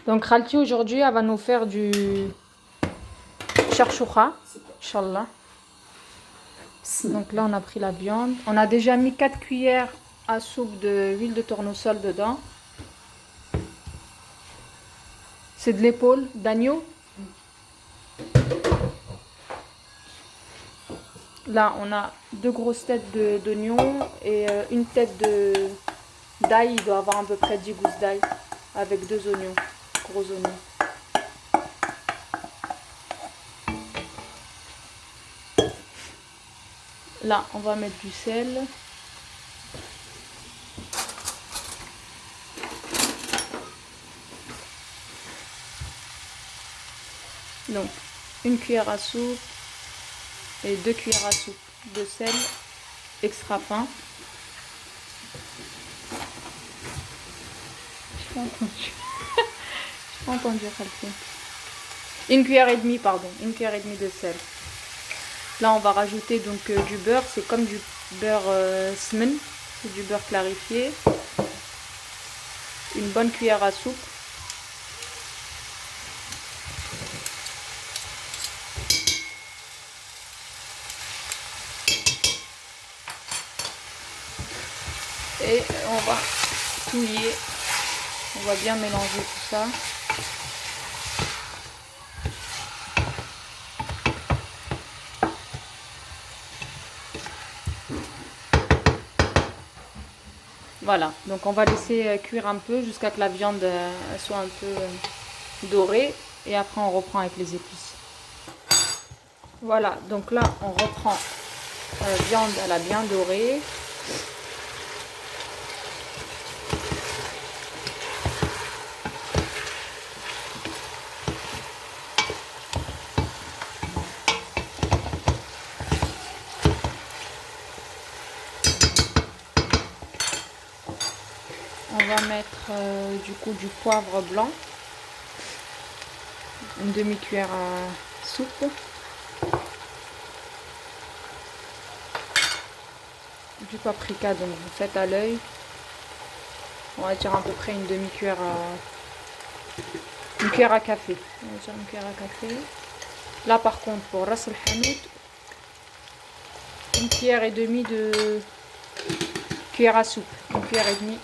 Donc Khalti aujourd'hui elle va nous faire du charchoura, Inch'Allah. Donc là on a pris la viande. On a déjà mis 4 cuillères à soupe d'huile de tournesol dedans. C'est de l'épaule d'agneau. Là on a 2 grosses têtes d'oignon et une tête d'ail. Il doit avoir à peu près 10 gousses d'ail avec 2 oignons, gros oignons. Là, on va mettre du sel. Donc, une cuillère à soupe et 2 cuillères à soupe de sel extra fin. Je n'ai pas entendu Khalti. Une cuillère et demie, pardon. Une cuillère et demie de sel. Là, on va rajouter donc du beurre. C'est comme du beurre semen. C'est du beurre clarifié. Une bonne cuillère à soupe. Et on va touiller. On va bien mélanger tout ça. Voilà, donc on va laisser cuire un peu jusqu'à que la viande soit un peu dorée. Et après on reprend avec les épices. Voilà, donc là on reprend la viande, elle a bien doré. On va mettre du coup du poivre blanc, une demi-cuillère à soupe, du paprika, donc vous faites à l'œil, on va dire à peu près une demi-cuillère une cuillère à café, on va dire une cuillère à café. Là par contre pour ras el hanout, une cuillère et demie de cuillère à soupe, une cuillère et demie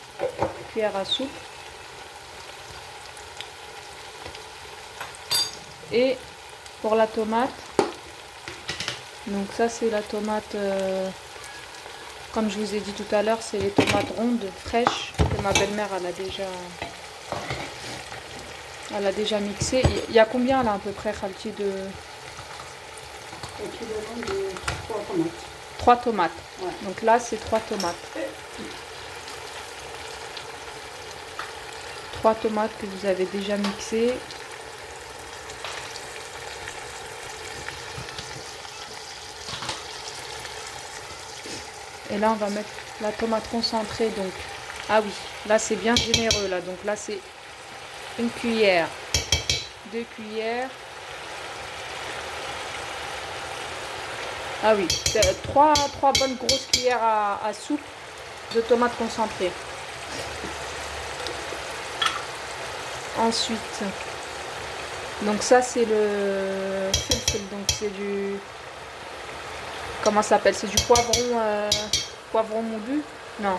cuillère à soupe. Et pour la tomate, donc ça c'est la tomate, comme je vous ai dit tout à l'heure, c'est les tomates rondes, fraîches, que ma belle-mère elle a déjà mixé. Il y a combien là à peu près, Khalti, de... Équivalent de 3 tomates. 3 tomates. Ouais. Donc là c'est 3 tomates. 3 tomates que vous avez déjà mixées. Et là on va mettre la tomate concentrée, donc ah oui, là c'est bien généreux là, donc là c'est une cuillère, 2 cuillères, ah oui, 3 bonnes grosses cuillères à soupe de tomates concentrées. Ensuite, donc ça c'est le filfil, donc c'est du, comment ça s'appelle, c'est du poivron, poivron moulu, non,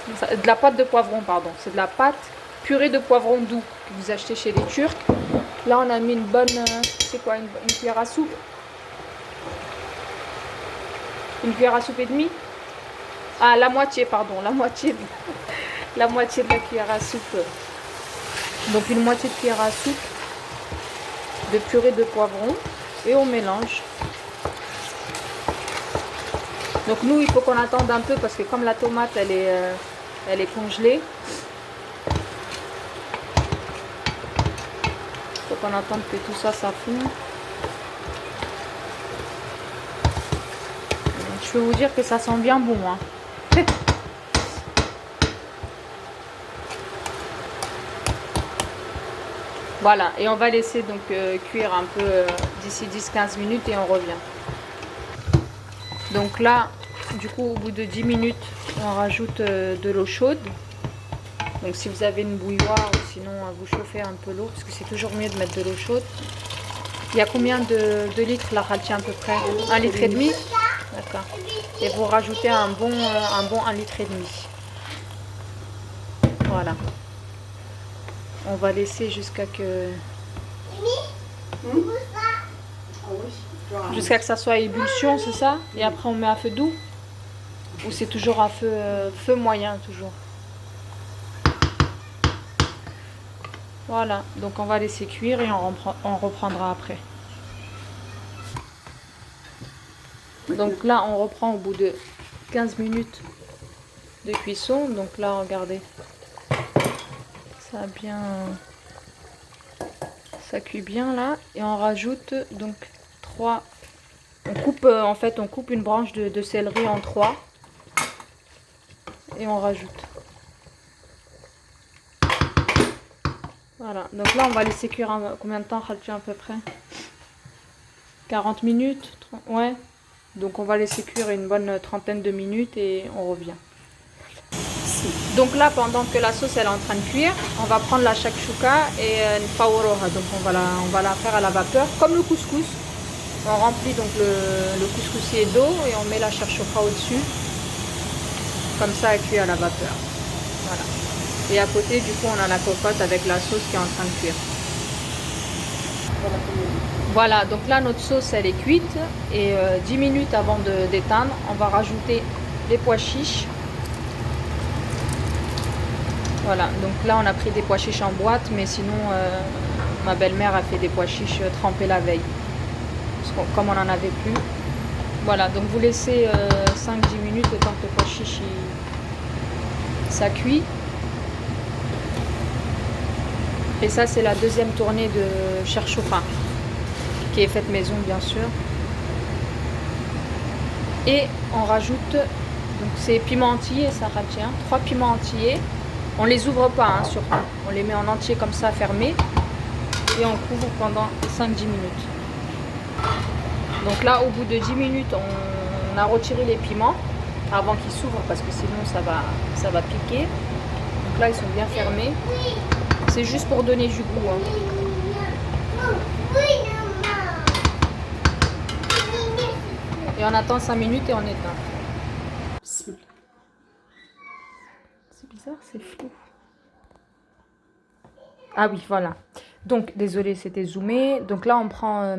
de la pâte de poivron, pardon, c'est de la pâte purée de poivron doux que vous achetez chez les Turcs. Là on a mis une bonne, c'est quoi, une cuillère à soupe, une cuillère à soupe et demie, ah la moitié, pardon, la moitié la moitié de la cuillère à soupe, donc une moitié de cuillère à soupe de purée de poivron, et on mélange. Donc nous il faut qu'on attende un peu parce que comme la tomate elle est congelée, il faut qu'on attende que tout ça fonde. Je peux vous dire que ça sent bien bon, hein. Voilà, et on va laisser donc cuire un peu d'ici 10-15 minutes et on revient. Donc là, du coup, au bout de 10 minutes, on rajoute de l'eau chaude. Donc si vous avez une bouilloire, sinon vous chauffez un peu l'eau, parce que c'est toujours mieux de mettre de l'eau chaude. Il y a combien de litres la Khalti à peu près? 1,5 litre? D'accord. Et vous rajoutez un bon 1,5 litre. Voilà. On va laisser jusqu'à que... Jusqu'à que ça soit à ébullition, c'est ça? Et après on met à feu doux? Ou c'est toujours à feu moyen toujours? Voilà, donc on va laisser cuire et on reprendra après. Donc là on reprend au bout de 15 minutes de cuisson. Donc là regardez, ça cuit bien là. Et on rajoute donc 3, on coupe en fait on coupe une branche de céleri en 3 et on rajoute. Voilà, donc là on va laisser cuire combien de temps Khalti à peu près? 40 minutes? Ouais. Donc on va laisser cuire une bonne trentaine de minutes et on revient. Donc là, pendant que la sauce elle est en train de cuire, on va prendre la shakshuka et nfawroha. Donc on va la faire à la vapeur, comme le couscous. On remplit donc le couscoussier d'eau et on met la shakshuka au-dessus. Comme ça, elle cuit à la vapeur. Voilà. Et à côté, du coup, on a la cocotte avec la sauce qui est en train de cuire. Voilà, donc là, notre sauce, elle est cuite. Et 10 minutes avant d'éteindre, on va rajouter les pois chiches. Voilà, donc là, on a pris des pois chiches en boîte. Mais sinon, ma belle-mère a fait des pois chiches trempés la veille. Parce que, comme on n'en avait plus. Voilà, donc vous laissez 5-10 minutes le temps que le pois chiche, ça cuit. Et ça, c'est la deuxième tournée de cherchoufa, qui est faite maison, bien sûr. Et on rajoute, donc c'est piments entiers, ça retient, 3 piments entiers. On les ouvre pas, hein, surtout. On les met en entier comme ça, fermés. Et on couvre pendant 5-10 minutes. Donc là, au bout de 10 minutes, on a retiré les piments avant qu'ils s'ouvrent, parce que sinon ça va piquer. Donc là, ils sont bien fermés. C'est juste pour donner du goût. Hein. Et on attend 5 minutes et on éteint. C'est bizarre, c'est flou. Ah oui, voilà. Donc, désolé, c'était zoomé. Donc là, on prend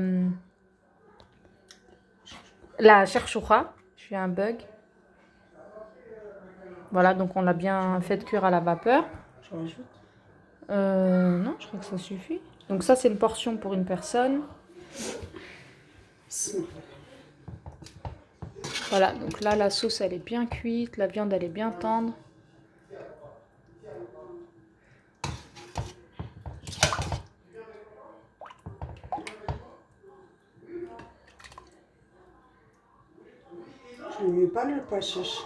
la cherchoucha. Je fais un bug. Voilà, donc on l'a bien fait cuire à la vapeur. Je rajoute. Non, je crois que ça suffit. Donc ça, c'est une portion pour une personne. Voilà, donc là, la sauce, elle est bien cuite. La viande, elle est bien tendre. Je ne mets pas le pois chiche.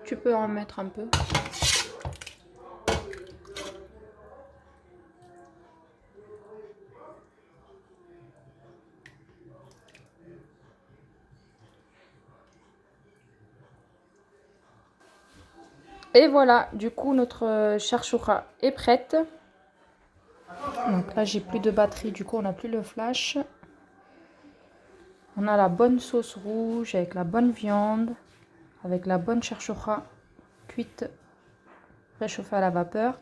Tu peux en mettre un peu. Et voilà, du coup, notre cherchoucha est prête. Donc là, j'ai plus de batterie, du coup, on n'a plus le flash. On a la bonne sauce rouge avec la bonne viande, avec la bonne cherchoucha cuite, réchauffée à la vapeur.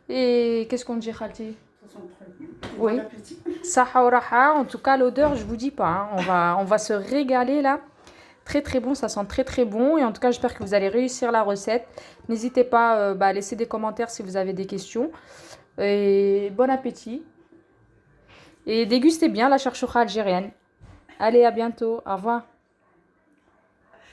Et qu'est-ce qu'on dit, Khalti? Oui. Saha ou raha, en tout cas, l'odeur, je vous dis pas. Hein. On va se régaler là. Très très bon, ça sent très très bon. Et en tout cas, j'espère que vous allez réussir la recette. N'hésitez pas à laisser des commentaires si vous avez des questions. Et bon appétit. Et dégustez bien la cherchoucha algérienne. Allez, à bientôt. Au revoir.